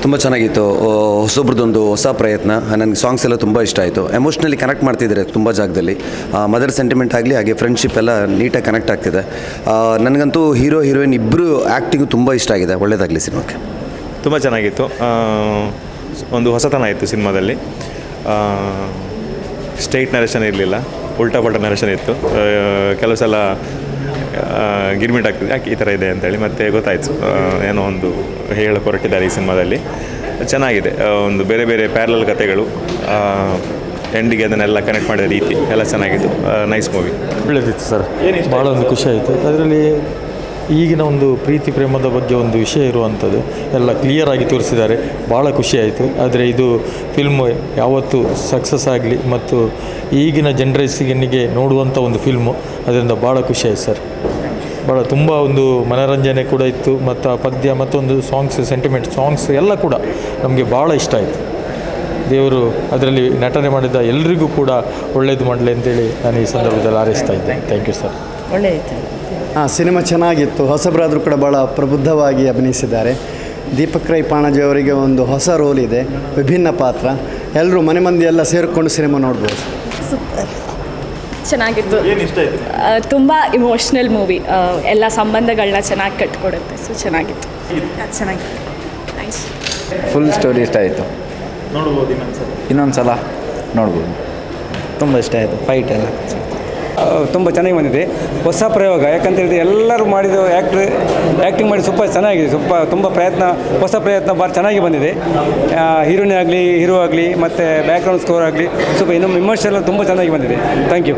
ತುಂಬ ಚೆನ್ನಾಗಿತ್ತು. ಹೊಸೊಬ್ರದ್ದೊಂದು ಹೊಸ ಪ್ರಯತ್ನ. ನನಗೆ ಸಾಂಗ್ಸ್ ಎಲ್ಲ ತುಂಬ ಇಷ್ಟ ಆಯಿತು. ಎಮೋಷ್ನಲಿ ಕನೆಕ್ಟ್ ಮಾಡ್ತಿದ್ದಾರೆ ತುಂಬ ಜಾಗದಲ್ಲಿ. ಮದರ್ ಸೆಂಟಿಮೆಂಟ್ ಆಗಲಿ, ಹಾಗೆ ಫ್ರೆಂಡ್ಶಿಪ್ ಎಲ್ಲ ನೀಟಾಗಿ ಕನೆಕ್ಟ್ ಆಗ್ತಿದೆ. ನನಗಂತೂ ಹೀರೋ ಹೀರೋಯಿನ್ ಇಬ್ಬರು ಆ್ಯಕ್ಟಿಂಗು ತುಂಬ ಇಷ್ಟ ಆಗಿದೆ. ಒಳ್ಳೆಯದಾಗಲಿ ಸಿನಿಮಾಕ್ಕೆ. ತುಂಬ ಚೆನ್ನಾಗಿತ್ತು. ಒಂದು ಹೊಸತನ ಇತ್ತು ಸಿನಿಮಾದಲ್ಲಿ. ಸ್ಟ್ರೈಟ್ ನರೇಷನ್ ಇರಲಿಲ್ಲ, ಉಲ್ಟಾ ಪಲ್ಟಾ ನರೇಷನ್ ಇತ್ತು. ಕೆಲವು ಸಲ ಗಿರ್ಮಿಟ್ ಆಗ್ತದೆ, ಯಾಕೆ ಈ ಥರ ಇದೆ ಅಂತೇಳಿ ಮತ್ತೆ ಗೊತ್ತಾಯಿತು ಏನೋ ಒಂದು ಹೇಳಕ್ಕೆ ಹೊರಟಿದ್ದಾರೆ ಈ ಸಿನಿಮಾದಲ್ಲಿ. ಚೆನ್ನಾಗಿದೆ. ಒಂದು ಬೇರೆ ಬೇರೆ ಪ್ಯಾರಲಲ್ ಕಥೆಗಳು, ಎಂಡಿಗೆ ಅದನ್ನೆಲ್ಲ ಕನೆಕ್ಟ್ ಮಾಡಿದ ರೀತಿ ಎಲ್ಲ ಚೆನ್ನಾಗಿತ್ತು. Nice movie. ಒಳ್ಳೆದಿತ್ತು ಸರ್. ಭಾಳ ಒಂದು ಖುಷಿ ಆಯಿತು. ಅದರಲ್ಲಿ ಈಗಿನ ಒಂದು ಪ್ರೀತಿ ಪ್ರೇಮದ ಬಗ್ಗೆ ಒಂದು ವಿಷಯ ಇರುವಂಥದ್ದು ಎಲ್ಲ ಕ್ಲಿಯರಾಗಿ ತೋರಿಸಿದ್ದಾರೆ. ಭಾಳ ಖುಷಿ ಆಯಿತು. ಆದರೆ ಇದು ಫಿಲ್ಮು ಯಾವತ್ತೂ ಸಕ್ಸಸ್ ಆಗಲಿ ಮತ್ತು ಈಗಿನ ಜನ್ರೇಷನ್ನಿಗೆ ನೋಡುವಂಥ ಒಂದು ಫಿಲ್ಮು. ಅದರಿಂದ ಭಾಳ ಖುಷಿ ಆಯಿತು ಸರ್. ಭಾಳ ತುಂಬ ಒಂದು ಮನೋರಂಜನೆ ಕೂಡ ಇತ್ತು. ಮತ್ತು ಆ ಪದ್ಯ ಮತ್ತೊಂದು ಸಾಂಗ್ಸ್, ಸೆಂಟಿಮೆಂಟ್ ಸಾಂಗ್ಸ್ ಎಲ್ಲ ಕೂಡ ನಮಗೆ ಭಾಳ ಇಷ್ಟ ಆಯಿತು. ದೇವರು ಅದರಲ್ಲಿ ನಟನೆ ಮಾಡಿದ ಎಲ್ಲರಿಗೂ ಕೂಡ ಒಳ್ಳೆಯದು ಮಾಡಲಿ ಅಂತೇಳಿ ನಾನು ಈ ಸಂದರ್ಭದಲ್ಲಿ ಹಾರೈಸ್ತಾ ಇದ್ದೆ. Thank you sir. ಒಳ್ಳೆಯಿತು. ಸಿನಿಮಾ ಚೆನ್ನಾಗಿತ್ತು. ಹೊಸಬರಾದರೂ ಕೂಡ ಭಾಳ ಪ್ರಬುದ್ಧವಾಗಿ ಅಭಿನಯಿಸಿದ್ದಾರೆ. ದೀಪಕ್ ರೈ ಪಾಣಜಿ ಅವರಿಗೆ ಒಂದು ಹೊಸ ರೋಲ್ ಇದೆ, ವಿಭಿನ್ನ ಪಾತ್ರ. ಎಲ್ಲರೂ ಮನೆ ಮಂದಿ ಎಲ್ಲ ಸೇರಿಕೊಂಡು ಸಿನಿಮಾ ನೋಡ್ಬೋದು. ಸೂಪರ್, ಚೆನ್ನಾಗಿತ್ತು. ತುಂಬ ಇಮೋಷ್ನಲ್ ಮೂವಿ. ಎಲ್ಲ ಸಂಬಂಧಗಳನ್ನ ಚೆನ್ನಾಗಿ ಕಟ್ಕೊಡುತ್ತೆ. ಸೊ ಚೆನ್ನಾಗಿತ್ತು. ಥ್ಯಾಂಕ್ಸ್. ಫುಲ್ ಸ್ಟೋರಿ ಇಷ್ಟ ಆಯಿತು. ನೋಡ್ಬೋದು ಇನ್ನೊಂದು ಸಲ ನೋಡ್ಬೋದು. ತುಂಬ ಇಷ್ಟ ಆಯಿತು. ಫೈಟ್ ಎಲ್ಲ ತುಂಬ ಚೆನ್ನಾಗಿ ಬಂದಿದೆ. ಹೊಸ ಪ್ರಯೋಗ. ಯಾಕಂತೇಳಿದ್ರೆ ಎಲ್ಲರೂ ಮಾಡಿದ ಆ್ಯಕ್ಟಿಂಗ್ ಮಾಡಿ ತುಂಬ ಚೆನ್ನಾಗಿದೆ. ತುಂಬ ಪ್ರಯತ್ನ, ಹೊಸ ಪ್ರಯತ್ನ ಭಾಳ ಚೆನ್ನಾಗಿ ಬಂದಿದೆ. ಹೀರೋಯಿನ್ ಆಗಲಿ, ಹೀರೋ ಆಗಲಿ, ಮತ್ತು ಬ್ಯಾಕ್ಗ್ರೌಂಡ್ ಸ್ಕೋರ್ ಆಗಲಿ ಸ್ವಲ್ಪ ಇನ್ನೊಮ್ಮೆ ಇಮೋಷನ್ ಎಲ್ಲ ತುಂಬ ಚೆನ್ನಾಗಿ ಬಂದಿದೆ. Thank you.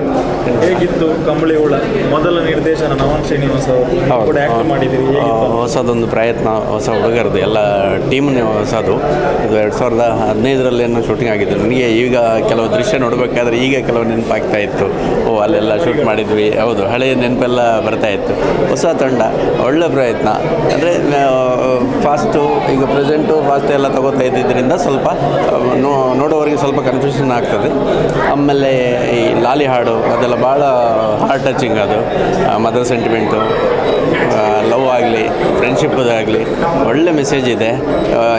ಹೇಗಿತ್ತು ಕಂಬಳಿಹುಳ ಮೊದಲ ನಿರ್ದೇಶನ ನವನ್ ಶ್ರೀನಿವಾಸ್ ಅವರು ಆ್ಯಕ್ಟ್ ಮಾಡಿದ್ದೀರಿ? ಹೊಸದೊಂದು ಪ್ರಯತ್ನ, ಹೊಸ ಹುಡುಗರದು ಎಲ್ಲ ಟೀಮ್ನೇ ಹೊಸದು. ಇದು 2015 ಶೂಟಿಂಗ್ ಆಗಿದ್ದು. ನನಗೆ ಈಗ ಕೆಲವು ದೃಶ್ಯ ನೋಡಬೇಕಾದ್ರೆ ಈಗ ಕೆಲವು ನೆನಪಾಗ್ತಾ ಇತ್ತು. ಅಲ್ಲೆಲ್ಲ ಶೂಟ್ ಮಾಡಿದ್ವಿ. ಹೌದು, ಹಳೆಯ ನೆನಪೆಲ್ಲ ಬರ್ತಾಯಿತ್ತು. ಹೊಸ ತಂಡ, ಒಳ್ಳೆ ಪ್ರಯತ್ನ. ಅಂದರೆ ಫಾಸ್ಟು, ಈಗ ಪ್ರೆಸೆಂಟು ಫಾಸ್ಟ್ ಎಲ್ಲ ತಗೋತಾ ಇದ್ದಿದ್ದರಿಂದ ಸ್ವಲ್ಪ ನೋಡೋವರಿಗೆ ಸ್ವಲ್ಪ ಕನ್ಫ್ಯೂಷನ್ ಆಗ್ತದೆ. ಆಮೇಲೆ ಈ ಲಾಲಿ ಹಾಡು ಅದೆಲ್ಲ ಭಾಳ ಹಾರ್ಟ್ ಟಚಿಂಗ್. ಅದು ಮದರ್ ಸೆಂಟಿಮೆಂಟು, ಲವ್ ಆಗಲಿ, ಫ್ರೆಂಡ್ಶಿಪ್ಪದಾಗಲಿ ಒಳ್ಳೆ ಮೆಸೇಜ್ ಇದೆ.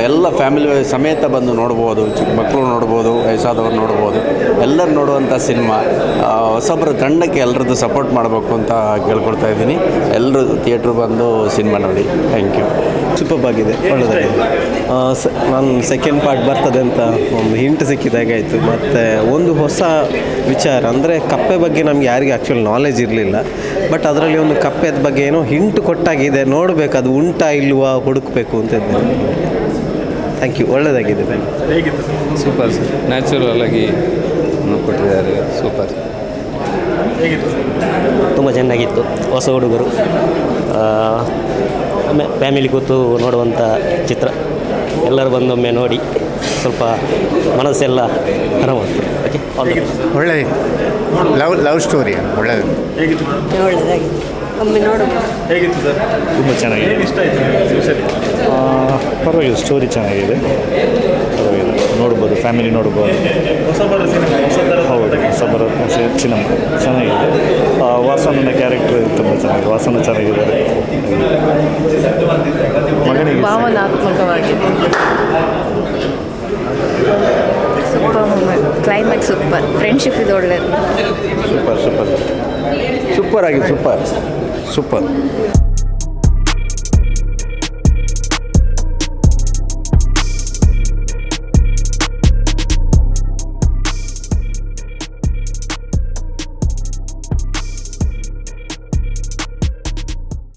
ಎಲ್ಲ ಫ್ಯಾಮಿಲಿ ಸಮೇತ ಬಂದು ನೋಡ್ಬೋದು. ಚಿಕ್ಕ ಮಕ್ಕಳು ನೋಡ್ಬೋದು, ವಯಸ್ಸಾದವ್ರು ನೋಡ್ಬೋದು. ಎಲ್ಲರೂ ನೋಡುವಂಥ ಸಿನಿಮಾ. ಹೊಸೊಬ್ಬರ ತಂಡಕ್ಕೆ ಎಲ್ಲರದ್ದು ಸಪೋರ್ಟ್ ಮಾಡಬೇಕು ಅಂತ ಕೇಳ್ಕೊಳ್ತಾ ಇದ್ದೀನಿ. ಎಲ್ಲರೂ ಥಿಯೇಟ್ರ್ ಬಂದು ಸಿನಿಮಾ ನೋಡಿ. Thank you. ಸೂಪರ್ ಆಗಿದೆ, ಒಳ್ಳೆಯದಾಗಿದೆ. ನಾನು ಸೆಕೆಂಡ್ ಪಾರ್ಟ್ ಬರ್ತದೆ ಅಂತ ಒಂದು ಹಿಂಟ್ ಸಿಕ್ಕಿದಾಗ ಆಯಿತು. ಮತ್ತು ಒಂದು ಹೊಸ ವಿಚಾರ ಅಂದರೆ ಕಪ್ಪೆ ಬಗ್ಗೆ ನಮಗೆ ಯಾರಿಗೆ ಆ್ಯಕ್ಚುಲಿ ನಾಲೆಜ್ ಇರಲಿಲ್ಲ. ಬಟ್ ಅದರಲ್ಲಿ ಒಂದು ಕಪ್ಪೆದ ಬಗ್ಗೆ ಏನೋ ಹಿಂಟ್ ಕೊಟ್ಟಾಗಿದೆ. ನೋಡಬೇಕು ಅದು ಉಂಟಾ ಇಲ್ವಾ ಹುಡುಕಬೇಕು ಅಂತ ಇದ್ದೇನೆ. Thank you. ಒಳ್ಳೆಯದಾಗಿದೆ. Super sir. ನ್ಯಾಚುರಲ್ ಆಗಿ ಕೊಟ್ಟಿದ್ದಾರೆ. ಸೂಪರ್. ತುಂಬ ಚೆನ್ನಾಗಿತ್ತು. ಹೊಸ ಹುಡುಗರು, ಫ್ಯಾಮಿಲಿ ಕೂತು ನೋಡುವಂಥ ಚಿತ್ರ. ಎಲ್ಲರೂ ಬಂದೊಮ್ಮೆ ನೋಡಿ ಸ್ವಲ್ಪ ಮನಸ್ಸೆಲ್ಲ ಆರಾಮಾಗ್ತದೆ. ಓಕೆ, ಒಳ್ಳೆಯದು. ಲವ್ ಸ್ಟೋರಿ ಒಳ್ಳೆಯದು. ಒಳ್ಳೆಯದಾಗಿದೆ. ಒಮ್ಮೆ ನೋಡೋದು. ಹೇಗಿತ್ತು ಸರ್? ತುಂಬ ಚೆನ್ನಾಗಿದೆ. ಇಷ್ಟ ಆಯಿತು? ಪರವಾಗಿಲ್ಲ, ಸ್ಟೋರಿ ಚೆನ್ನಾಗಿದೆ. ಪರವಾಗಿಲ್ಲ, ನೋಡ್ಬೋದು, ಫ್ಯಾಮಿಲಿ ನೋಡ್ಬೋದು. ಹೊಸಬರ ಸಿನಿಮಾ, ಹೌದು, ಹೊಸಬರ ಸಿನಿಮಾ ಚೆನ್ನಾಗಿದೆ. ವಾಸನ ಕ್ಯಾರೆಕ್ಟರ್ ತುಂಬ ಚೆನ್ನಾಗಿದೆ. ವಾಸನ ಚೆನ್ನಾಗಿದ್ದಾರೆ. ಮಗನಿಗೆ ಭಾವನಾತ್ಮಕವಾಗಿದೆ. Super moment. Climax super. Friendship ಇದು ಒಳ್ಳೆಯದು. ಸೂಪರ್ ಆಗಿದೆ. ಸೂಪರ್.